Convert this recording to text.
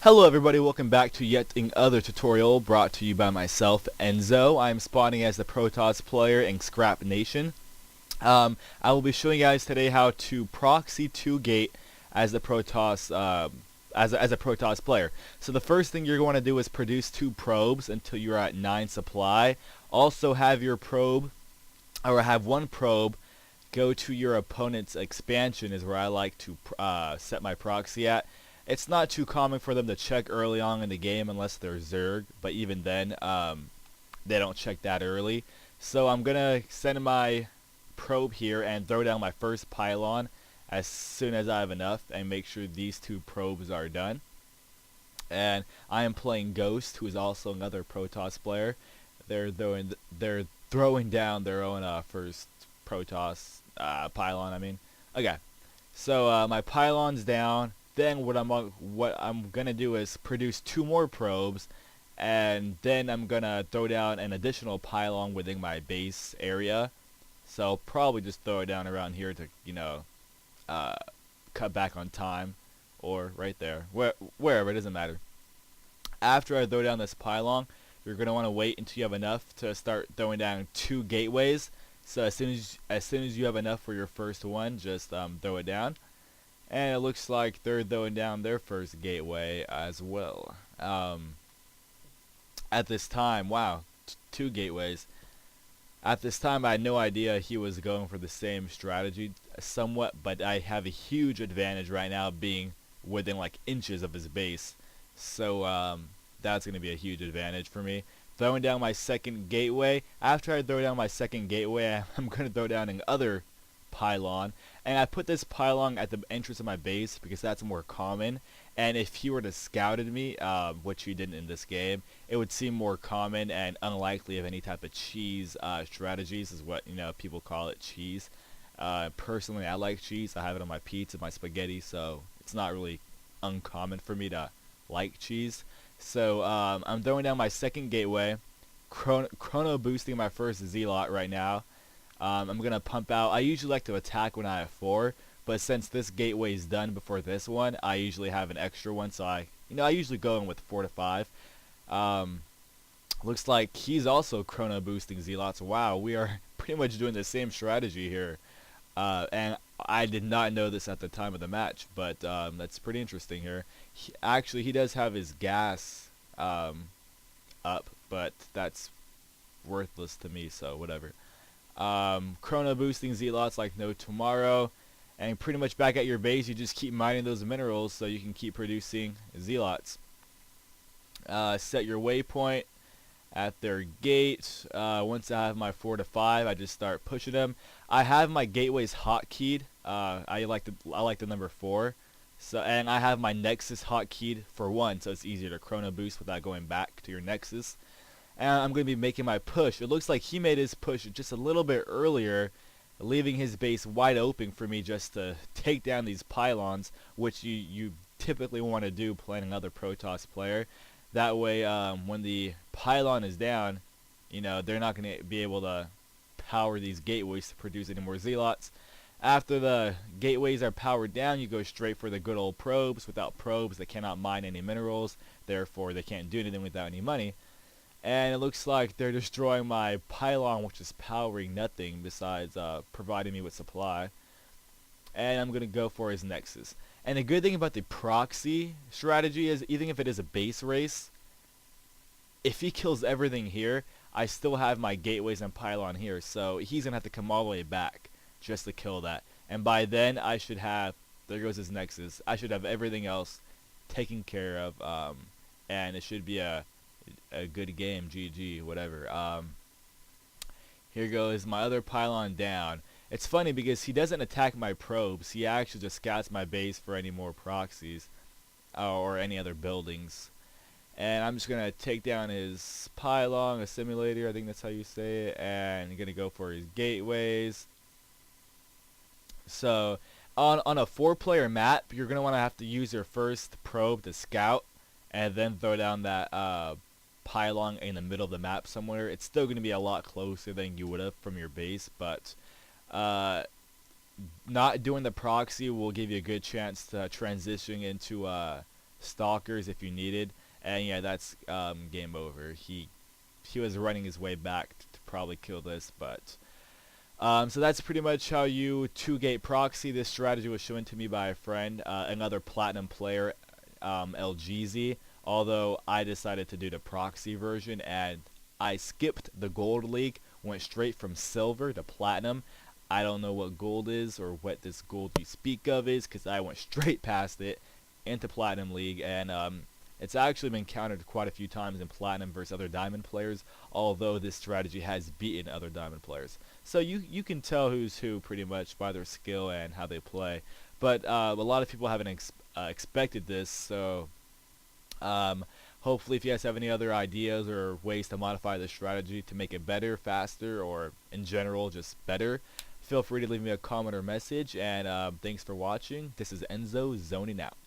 Hello everybody, welcome back to yet another tutorial brought to you by myself, Enzo. I'm spawning as the Protoss player in Scrap Nation. I will be showing you guys today how to proxy 2-gate as the Protoss, as a Protoss player. So the first thing you're going to do is produce 2 probes until you're at 9 supply. Also have your probe, or have one probe, go to your opponent's expansion is where I like to set my proxy at. It's not too common for them to check early on in the game unless they're Zerg, but even then, they don't check that early. So I'm gonna send my probe here and throw down my first pylon as soon as I have enough, and make sure these 2 probes are done. And I am playing Ghost, who is also another Protoss player. They're throwing down their own first Protoss pylon. I mean, okay. So my pylon's down. Then what I'm gonna do is produce 2 more probes, and then I'm gonna throw down an additional pylon within my base area. So I'll probably just throw it down around here to, you know, cut back on time, or right there, wherever, it doesn't matter. After I throw down this pylon, you're gonna want to wait until you have enough to start throwing down 2 gateways. So as soon as you have enough for your first one, just throw it down. And it looks like they're throwing down their first gateway as well. At this time, wow, 2 gateways. At this time, I had no idea he was going for the same strategy somewhat, but I have a huge advantage right now being within like inches of his base. So that's going to be a huge advantage for me. Throwing down my second gateway. After I throw down my second gateway, I'm going to throw down another pylon, and I put this pylon at the entrance of my base because that's more common, and if he were to scout at me, which he didn't in this game, it would seem more common and unlikely of any type of cheese strategies, is what, you know, people call it, cheese. Personally, I like cheese. I have it on my pizza, my spaghetti, so it's not really uncommon for me to like cheese. So I'm throwing down my second gateway, chrono boosting my first Zealot right now. I'm going to pump out. I usually like to attack when I have 4, but since this gateway is done before this one, I usually have an extra one, so I usually go in with 4 to 5. Looks like he's also chrono boosting Zealots. Wow, we are pretty much doing the same strategy here. And I did not know this at the time of the match, but that's pretty interesting here. Actually, he does have his gas up, but that's worthless to me, so whatever. Chrono boosting Zealots like no tomorrow, and pretty much back at your base you just keep mining those minerals so you can keep producing Zealots. Set your waypoint at their gate. Once I have my 4 to 5, I just start pushing them. I have my gateways hotkeyed. I like the number 4. So, and I have my Nexus hotkeyed for 1, so it's easier to chrono boost without going back to your Nexus. And I'm going to be making my push. It looks like he made his push just a little bit earlier, leaving his base wide open for me just to take down these pylons, which you typically want to do playing another Protoss player. That way, when the pylon is down, you know, they're not going to be able to power these gateways to produce any more Zealots. After the gateways are powered down, you go straight for the good old probes. Without probes, they cannot mine any minerals. Therefore, they can't do anything without any money. And it looks like they're destroying my pylon, which is powering nothing besides providing me with supply. And I'm going to go for his Nexus. And the good thing about the proxy strategy is, even if it is a base race, if he kills everything here, I still have my gateways and pylon here. So he's going to have to come all the way back just to kill that. And by then, I should have, there goes his Nexus, I should have everything else taken care of. And it should be a good game, GG, whatever. Here goes my other pylon down. It's funny because he doesn't attack my probes. He actually just scouts my base for any more proxies or any other buildings. And I'm just gonna take down his pylon, a simulator, I think that's how you say it, and I'm gonna go for his gateways. So on a 4-player map, you're gonna want to have to use your first probe to scout, and then throw down that pylon in the middle of the map somewhere. It's still going to be a lot closer than you would have from your base, but not doing the proxy will give you a good chance to transition into stalkers if you needed, and yeah, that's game over. He was running his way back to probably kill this, but so that's pretty much how you two-gate proxy. This strategy was shown to me by a friend, another platinum player, LGZ, although I decided to do the proxy version, and I skipped the gold league, went straight from silver to platinum. I don't know what gold is or what this gold you speak of is, because I went straight past it into platinum league, and it's actually been countered quite a few times in platinum versus other diamond players, although this strategy has beaten other diamond players. So you can tell who's who pretty much by their skill and how they play. But a lot of people haven't expected this, so hopefully if you guys have any other ideas or ways to modify the strategy to make it better, faster, or in general just better, feel free to leave me a comment or message, and thanks for watching. This is Enzo zoning out.